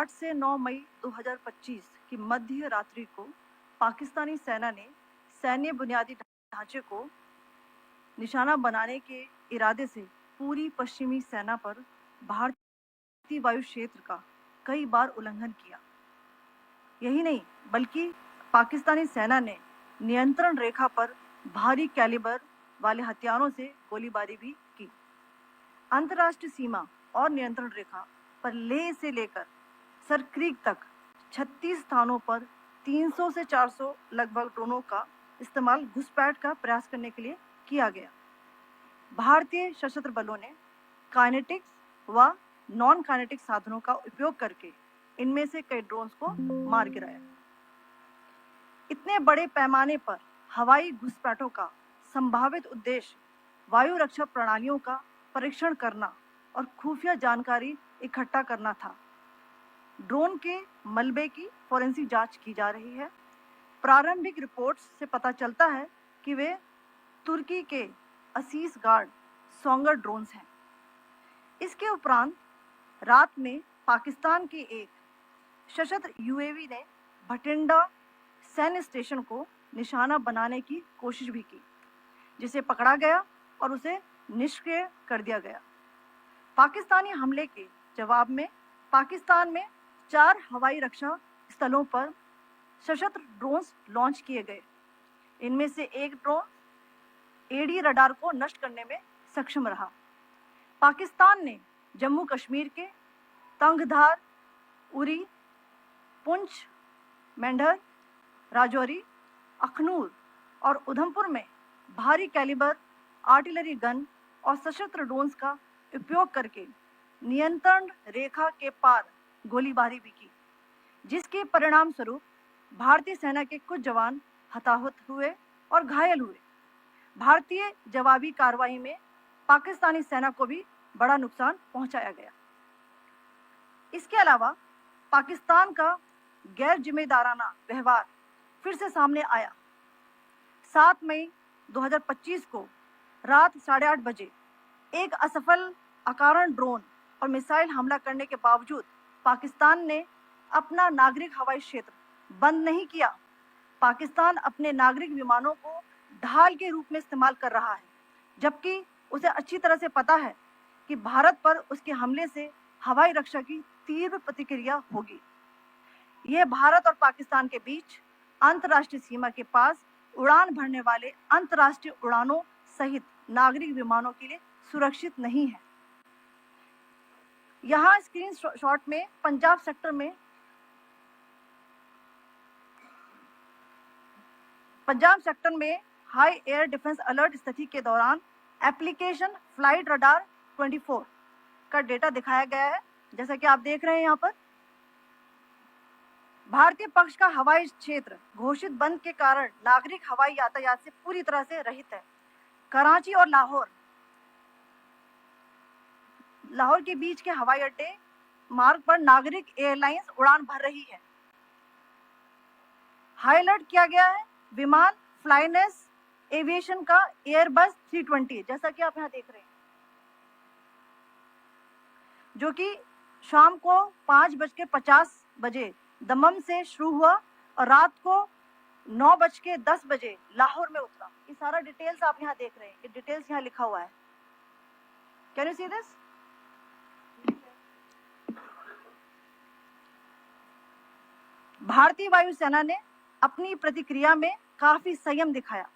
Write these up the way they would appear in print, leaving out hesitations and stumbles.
8 से 9 मई 2025 की मध्य रात्रि को पाकिस्तानी सेना ने सैन्य बुनियादी ढांचे को निशाना बनाने के इरादे से पूरी पश्चिमी सेना पर भारतीय वायु क्षेत्र का कई बार उल्लंघन किया। यही नहीं, बल्कि पाकिस्तानी सेना ने नियंत्रण रेखा पर भारी कैलिबर वाले हथियारों से गोलीबारी भी की। अंतर्राष्ट्रीय सीमा और नियंत्रण रेखा पर लेह से लेकर सरक्रीक तक 36 स्थानों पर 300 से 400 लगभग ड्रोनों का इस्तेमाल घुसपैठ का प्रयास करने के लिए किया गया। भारतीय सशस्त्र बलों ने काइनेटिक्स व नॉन काइनेटिक साधनों का उपयोग करके इनमें से कई ड्रोन्स को मार गिराया। इतने बड़े पैमाने पर हवाई घुसपैठों का संभावित उद्देश्य वायु रक्षा प्रणालियों का परीक्षण करना और खुफिया जानकारी इकट्ठा करना था। ड्रोन के मलबे की फोरेंसिक जांच की जा रही है। प्रारंभिक रिपोर्ट्स से पता चलता है कि वे तुर्की के असीस गार्ड सोंगर ड्रोन्स हैं। इसके उपरांत रात में पाकिस्तान के एक सशस्त्र यूएवी ने भटिंडा सैन्य स्टेशन को निशाना बनाने की कोशिश भी की, जिसे पकड़ा गया और उसे निष्क्रिय कर दिया गया। पाकिस्तानी हमले के जवाब में पाकिस्तान में 4 हवाई रक्षा स्थलों पर सशस्त्र ड्रोन्स लॉन्च किए गए। इनमें से एक ड्रोन एडी रडार को नष्ट करने में सक्षम रहा। पाकिस्तान ने जम्मू कश्मीर के तंगधार, उरी, पुंछ, मेंढर, राजौरी, अखनूर और उधमपुर में भारी कैलिबर आर्टिलरी गन और सशस्त्र ड्रोन्स का उपयोग करके नियंत्रण रेखा के पार गोलीबारी भी की, जिसके परिणाम स्वरूप भारतीय सेना के कुछ जवान हताहत हुए और घायल हुए। भारतीय जवाबी कार्रवाई में पाकिस्तानी सेना को भी बड़ा नुकसान पहुंचाया गया। इसके अलावा पाकिस्तान का गैर जिम्मेदाराना व्यवहार फिर से सामने आया। 7 मई 2025 को रात 8:30 बजे एक असफल अकारण ड्रोन और मिसाइल हमला करने के बावजूद पाकिस्तान ने अपना नागरिक हवाई क्षेत्र बंद नहीं किया। पाकिस्तान अपने नागरिक विमानों को ढाल के रूप में इस्तेमाल कर रहा है, जबकि उसे अच्छी तरह से पता है कि भारत पर उसके हमले से हवाई रक्षा की तीव्र प्रतिक्रिया होगी। यह भारत और पाकिस्तान के बीच अंतर्राष्ट्रीय सीमा के पास उड़ान भरने वाले अंतर्राष्ट्रीय उड़ानों सहित नागरिक विमानों के लिए सुरक्षित नहीं है। यहाँ स्क्रीन शॉट में पंजाब सेक्टर में हाई एयर डिफेंस अलर्ट स्थिति के दौरान एप्लीकेशन फ्लाइट रडार 24 का डेटा दिखाया गया है। जैसा कि आप देख रहे हैं, यहाँ पर भारतीय पक्ष का हवाई क्षेत्र घोषित बंद के कारण नागरिक हवाई यातायात से पूरी तरह से रहित है। कराची और लाहौर के बीच के हवाई अड्डे मार्ग पर नागरिक एयरलाइंस उड़ान भर रही है। हाई अलर्ट किया गया है विमान फ्लाइनेस एविएशन का एयरबस 320, जैसा कि आप यहाँ देख रहे हैं, जो कि शाम को 5:50 दमम से शुरू हुआ और रात को 9:10 लाहौर में उतरा। ये सारा डिटेल्स आप यहाँ देख रहे हैं, ये डिटेल्स यहाँ लिखा हुआ है। Can you see this? भारतीय वायुसेना ने अपनी प्रतिक्रिया में काफी संयम दिखाया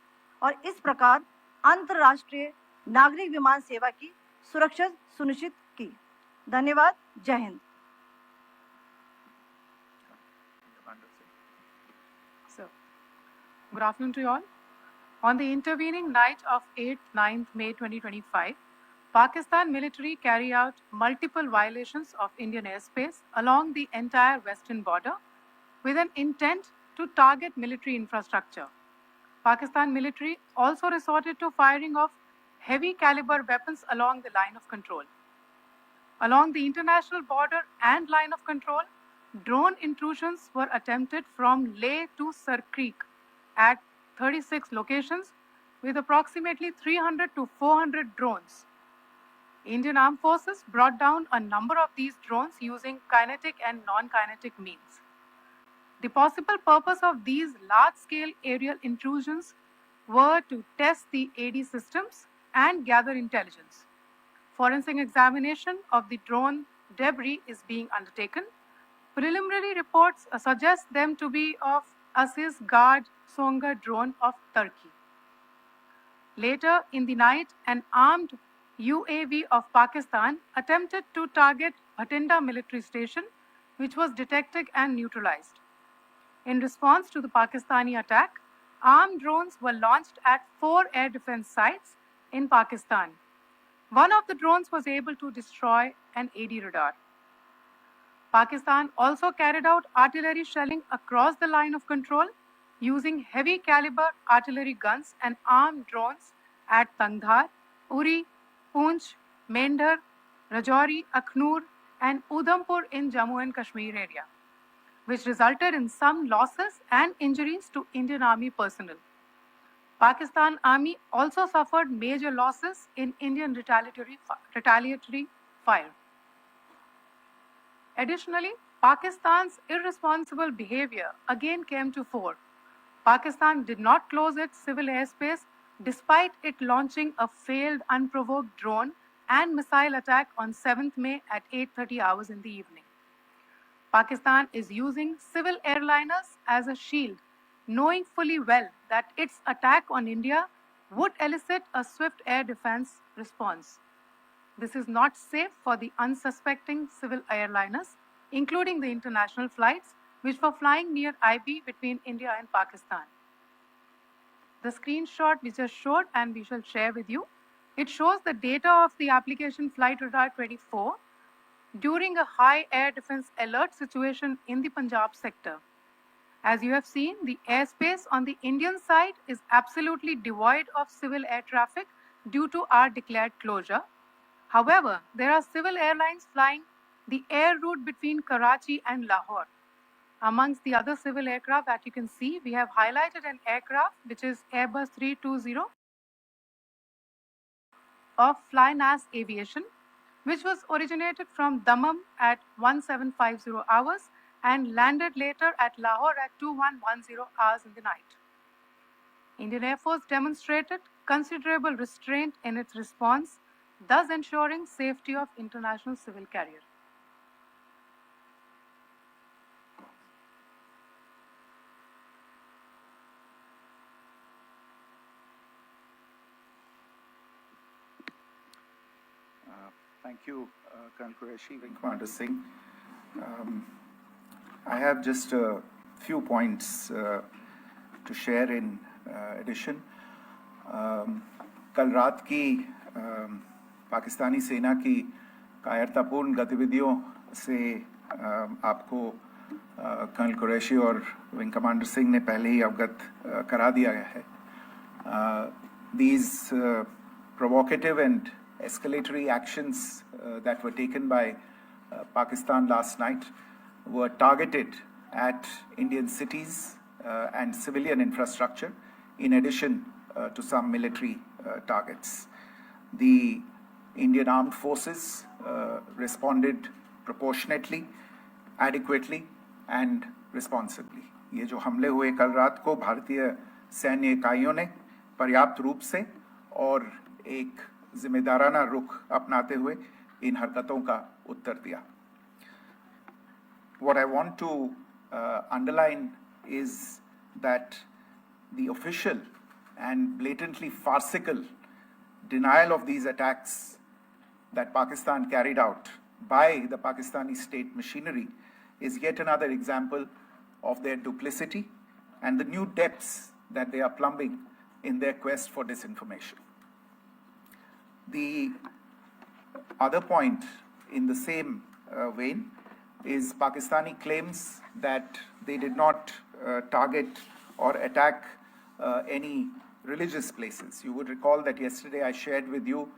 और इस प्रकार अंतर्राष्ट्रीय नागरिक विमान सेवा की सुरक्षा सुनिश्चित की। धन्यवाद। जय Hind. Good afternoon to you all. On the intervening night of 8-9 May 2025, Pakistan military carried out multiple violations of Indian airspace along the entire western border with an intent to target military infrastructure. Pakistan military also resorted to firing of heavy caliber weapons along the line of control. Along the international border and line of control, drone intrusions were attempted from Leh to Sarkreek at 36 locations with approximately 300 to 400 drones. Indian Armed Forces brought down a number of these drones using kinetic and non-kinetic means. The possible purpose of these large-scale aerial intrusions were to test the AD systems and gather intelligence. Forensic examination of the drone debris is being undertaken. Preliminary reports suggest them to be of Aziz Guard Songa drone of Turkey. Later in the night, an armed UAV of Pakistan attempted to target Bhatinda military station, which was detected and neutralized. In response to the Pakistani attack, armed drones were launched at 4 air defense sites in Pakistan. One of the drones was able to destroy an AD radar. Pakistan also carried out artillery shelling across the line of control using heavy caliber artillery guns and armed drones at Tangdhar, Uri, Poonch, Mendhar, Rajouri, Akhnur, and Udhampur in Jammu and Kashmir area, which resulted in some losses and injuries to Indian Army personnel. Pakistan Army also suffered major losses in Indian retaliatory fire. Additionally, Pakistan's irresponsible behavior again came to fore. Pakistan did not close its civil airspace despite it launching a failed unprovoked drone and missile attack on 7th May at 8:30 hours in the evening. Pakistan is using civil airliners as a shield, knowing fully well that its attack on India would elicit a swift air defense response. This is not safe for the unsuspecting civil airliners, including the international flights, which were flying near IB between India and Pakistan. The screenshot we just showed and we shall share with you, it shows the data of the application Flight Radar 24 during a high air defense alert situation in the Punjab sector. As you have seen, the airspace on the Indian side is absolutely devoid of civil air traffic due to our declared closure. However, there are civil airlines flying the air route between Karachi and Lahore. Amongst the other civil aircraft that you can see, we have highlighted an aircraft which is Airbus 320 of FlyNAS Aviation, which was originated from Dammam at 1750 hours and landed later at Lahore at 2110 hours in the night. Indian Air Force demonstrated considerable restraint in its response, thus ensuring safety of international civil carrier. Thank you, Colonel Qureshi, Wing Commander Singh. I have just a few points to share in addition. कल रात की पाकिस्तानी सेना की कायरतापूर्ण गतिविधियों से आपको colonel Qureshi और विंग कमांडर सिंह ने पहले ही अवगत करा दिया गया है. These provocative and escalatory actions that were taken by Pakistan last night were targeted at Indian cities and civilian infrastructure, in addition to some military targets. The Indian Armed Forces responded proportionately, adequately, and responsibly. ये जो हमले हुए कल रात को भारतीय सैन्य इकाइयों ने पर्याप्त रूप से और एक जिम्मेदाराना रुख अपनाते हुए इन हरकतों का उत्तर दिया. What I want to underline is that the official and blatantly farcical denial of these attacks that Pakistan carried out by the Pakistani state machinery is yet another example of their duplicity and the new depths that they are plumbing in their quest for disinformation. The other point in the same vein is Pakistani claims that they did not target or attack any religious places. You would recall that yesterday I shared with you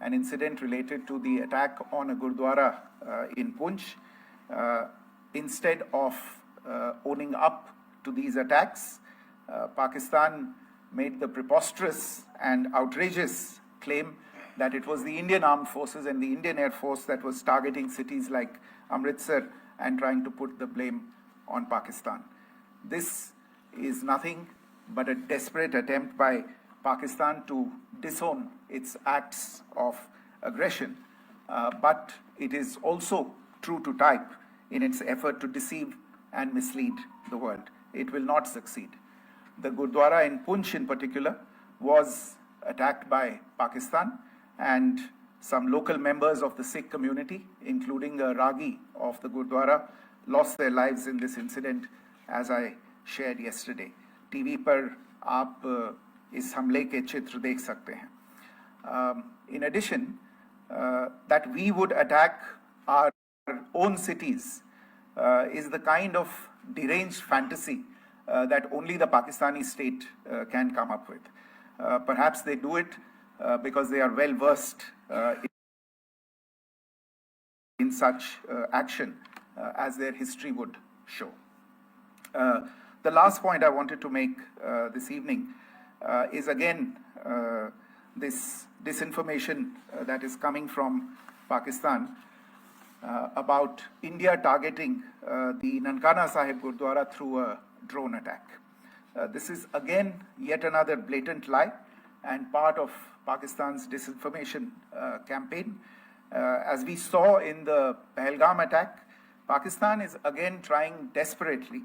an incident related to the attack on a Gurdwara in Poonch. Instead of owning up to these attacks, Pakistan made the preposterous and outrageous claim that it was the Indian Armed Forces and the Indian Air Force that was targeting cities like Amritsar and trying to put the blame on Pakistan. This is nothing but a desperate attempt by Pakistan to disown its acts of aggression, but it is also true to type in its effort to deceive and mislead the world. It will not succeed. The Gurdwara in Poonch in particular was attacked by Pakistan, and some local members of the Sikh community, including a Ragi of the Gurdwara, lost their lives in this incident, as I shared yesterday. TV पर आप इस हमले के चित्र देख सकते हैं. In addition, that we would attack our own cities is the kind of deranged fantasy that only the Pakistani state can come up with. Perhaps they do it because they are well versed in such action, as their history would show. The last point I wanted to make this evening is again this disinformation that is coming from Pakistan about India targeting the Nankana Sahib Gurdwara through a drone attack. This is again yet another blatant lie and part of Pakistan's disinformation campaign. As we saw in the Pahalgam attack, Pakistan is again trying desperately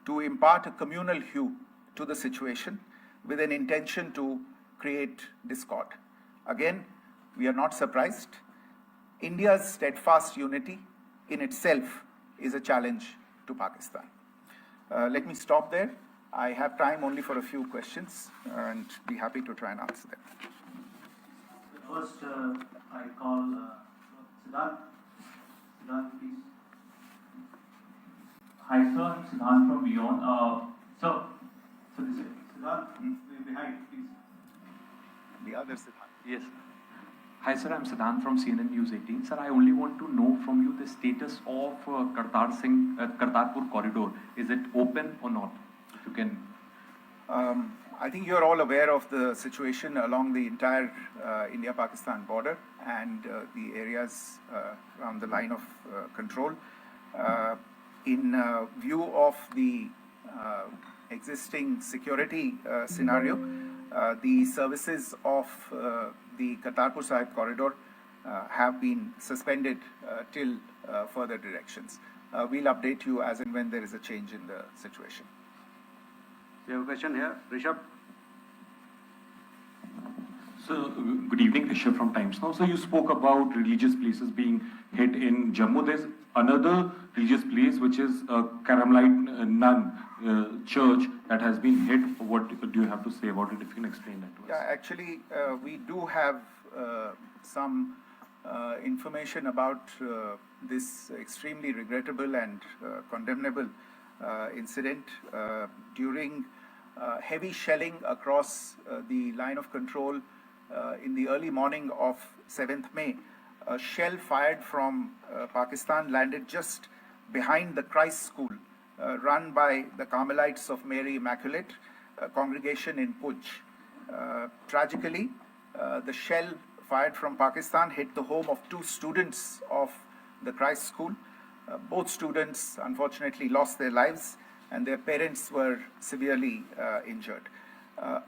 to impart a communal hue to the situation with an intention to create discord. Again, we are not surprised. India's steadfast unity in itself is a challenge to Pakistan. Let me stop there. I have time only for a few questions and be happy to try and answer them. First, I call Siddharth. Siddharth, please. Hi, sir. I'm Siddharth from Beyond. So this is Siddharth. Behind, please. The other Siddharth. Yes. Hi, sir. I'm Siddharth from CNN News 18. Sir, I only want to know from you the status of Kartarpur corridor. Is it open or not? If you can. I think you're all aware of the situation along the entire India-Pakistan border and the areas around the line of control. In view of the existing security scenario, the services of the Kartarpur Sahib corridor have been suspended till further directions. We'll update you as and when there is a change in the situation. We have a question here. Rishabh. So, good evening, Rishabh from Times Now. So, you spoke about religious places being hit in Jammu. There's another religious place which is a Carmelite nun church that has been hit. What do you have to say about it? If you can explain that to us. Yeah, actually, we do have some information about this extremely regrettable and condemnable incident. During heavy shelling across the line of control in the early morning of 7th May, a shell fired from Pakistan landed just behind the Christ School run by the Carmelites of Mary Immaculate congregation in Poonch. Tragically, the shell fired from Pakistan hit the home of 2 students of the Christ School. Both students unfortunately lost their lives and their parents were severely injured.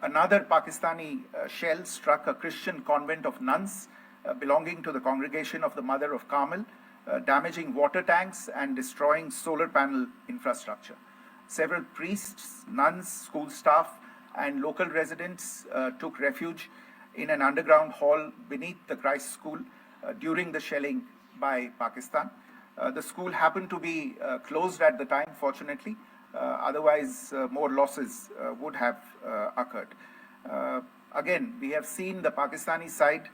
Another Pakistani shell struck a Christian convent of nuns belonging to the congregation of the Mother of Carmel, damaging water tanks and destroying solar panel infrastructure. Several priests, nuns, school staff, and local residents took refuge in an underground hall beneath the Christ School during the shelling by Pakistan. The school happened to be closed at the time, fortunately. Otherwise, more losses would have occurred. Again, we have seen the Pakistani side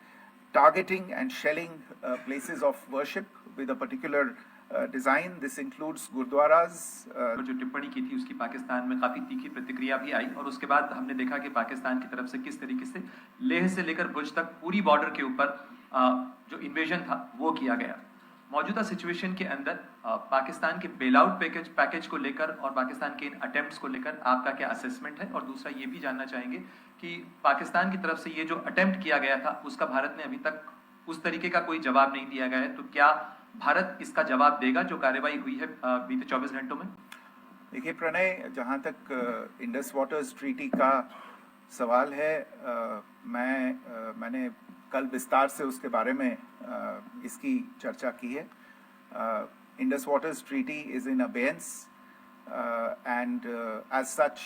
targeting and shelling places of worship with a particular design. This includes gurdwaras. जो टिप्पणी की थी उसकी पाकिस्तान में काफी तीखी प्रतिक्रिया भी आई और उसके बाद हमने देखा कि पाकिस्तान की तरफ से किस तरीके से लेह से लेकर भुज तक पूरी बॉर्डर के ऊपर जो इन्वेजन था वो किया गया. मौजूदा सिचुएशन के अंदर पाकिस्तान के बेल आउट पैकेज को लेकर और पाकिस्तान के इन अटेम्प्ट्स को लेकर आपका क्या असेसमेंट है? और दूसरा ये भी जानना चाहेंगे कि पाकिस्तान की तरफ से ये जो अटेम्प्ट किया गया था उसका भारत ने अभी तक उस तरीके का कोई जवाब नहीं दिया गया है, तो क्या भारत इसका जवाब देगा जो कार्रवाई हुई है बीते 24 घंटों में? देखिए प्रणय, जहाँ तक इंडस वाटर्स ट्रीटी का सवाल है, मैंने कल विस्तार से उसके बारे में इसकी चर्चा की है. Indus waters treaty is in abeyance and as such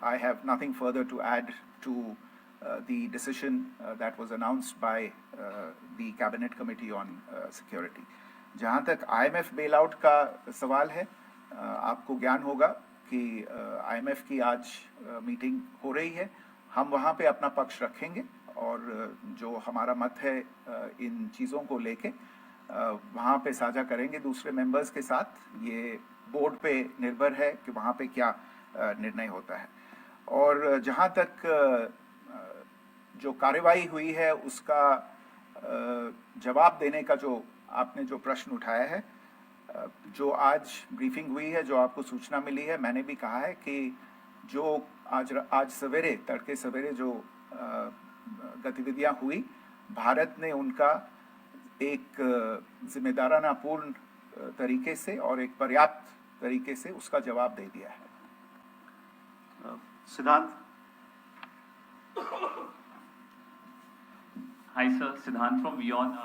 I have nothing further to add to the decision that was announced by the Cabinet Committee on Security. जहाँ तक IMF bailout का सवाल है, आपको ज्ञान होगा कि IMF की आज मीटिंग हो रही है. हम वहाँ पे अपना पक्ष रखेंगे और जो हमारा मत है इन चीज़ों को लेके वहाँ पे साझा करेंगे दूसरे मेंबर्स के साथ. ये बोर्ड पे निर्भर है कि वहाँ पे क्या निर्णय होता है. और जहाँ तक जो कार्रवाई हुई है उसका जवाब देने का जो आपने जो प्रश्न उठाया है, जो आज ब्रीफिंग हुई है, जो आपको सूचना मिली है, मैंने भी कहा है कि जो आज सवेरे तड़के सवेरे जो गतिविधियां हुई, भारत ने उनका एक जिम्मेदाराना पूर्ण तरीके से और एक पर्याप्त तरीके से उसका जवाब दे दिया है. सिद्धांत. Hi sir, Siddhant from Beyond.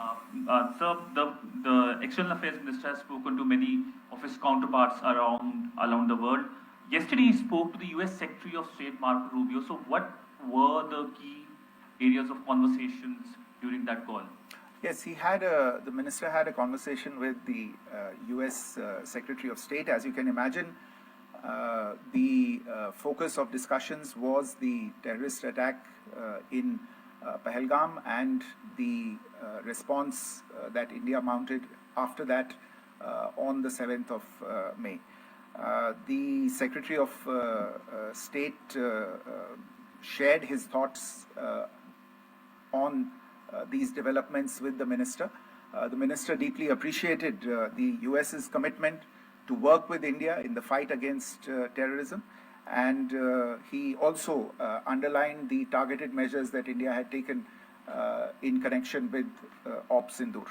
Sir, the External Affairs Minister has spoken to many of his counterparts around the world. Yesterday he spoke to the US Secretary of State Marco Rubio. So what were the key areas of conversations during that call? Yes, the minister had a conversation with the US Secretary of State. As you can imagine, the focus of discussions was the terrorist attack in Pahalgam and the response that India mounted after that on the 7th of May. The Secretary of State shared his thoughts on these developments with the minister. The minister deeply appreciated the US's commitment to work with India in the fight against terrorism, and he also underlined the targeted measures that India had taken in connection with Op Sindoor.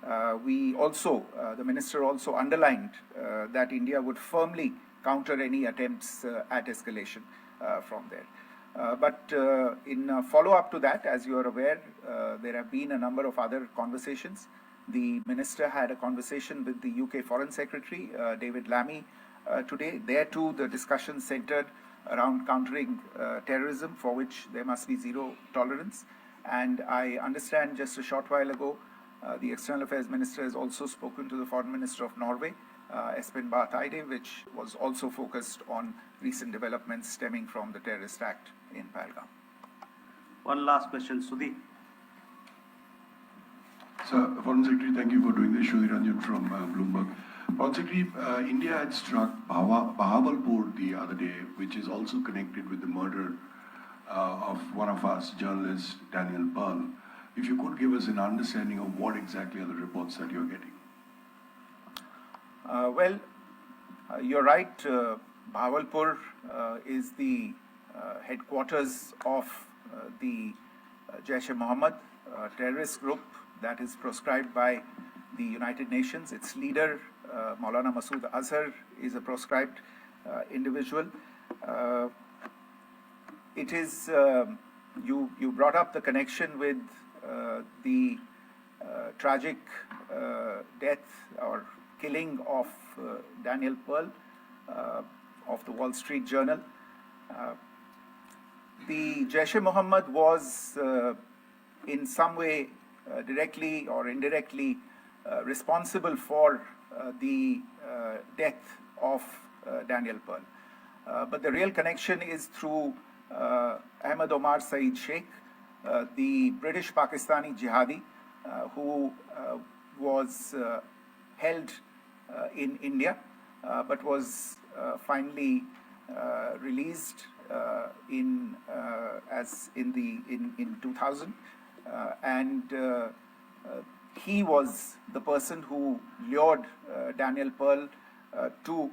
The minister also underlined that India would firmly counter any attempts at escalation from there. But in follow-up to that, as you are aware, there have been a number of other conversations. The minister had a conversation with the UK Foreign Secretary, David Lammy, today. There too, the discussion centered around countering terrorism, for which there must be zero tolerance. And I understand just a short while ago, the External Affairs Minister has also spoken to the Foreign Minister of Norway, Espen Barth Eide, which was also focused on recent developments stemming from the terrorist act in Pahalgam. One last question, Sudhi. Sir, Foreign Secretary, thank you for doing this. Sudhi Ranjan from Bloomberg. Foreign Secretary, India had struck Bahawalpur the other day, which is also connected with the murder of one of us, journalist Daniel Pearl. If you could give us an understanding of what exactly are the reports that you're getting. You're right. Bahawalpur is the headquarters of the Jaish-e-Mohammed terrorist group that is proscribed by the United Nations. Its leader, Maulana Masood Azhar, is a proscribed individual. It is, you brought up the connection with the tragic death or killing of Daniel Pearl of the Wall Street Journal. The Jaish-e-Mohammed was in some way directly or indirectly responsible for the death of Daniel Pearl. But the real connection is through Ahmed Omar Saeed Sheikh, the British Pakistani jihadi who was held in India but was finally released in 2000, and he was the person who lured Daniel Pearl to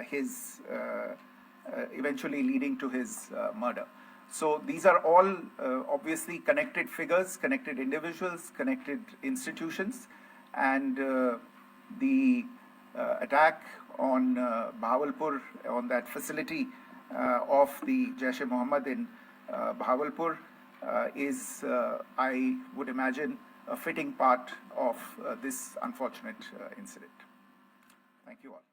his eventually leading to his murder. So these are all obviously connected figures, connected individuals, connected institutions, and the attack on Bahawalpur, on that facility of the Jaish-e-Mohammed in Bahawalpur is, I would imagine, a fitting part of this unfortunate incident. Thank you all.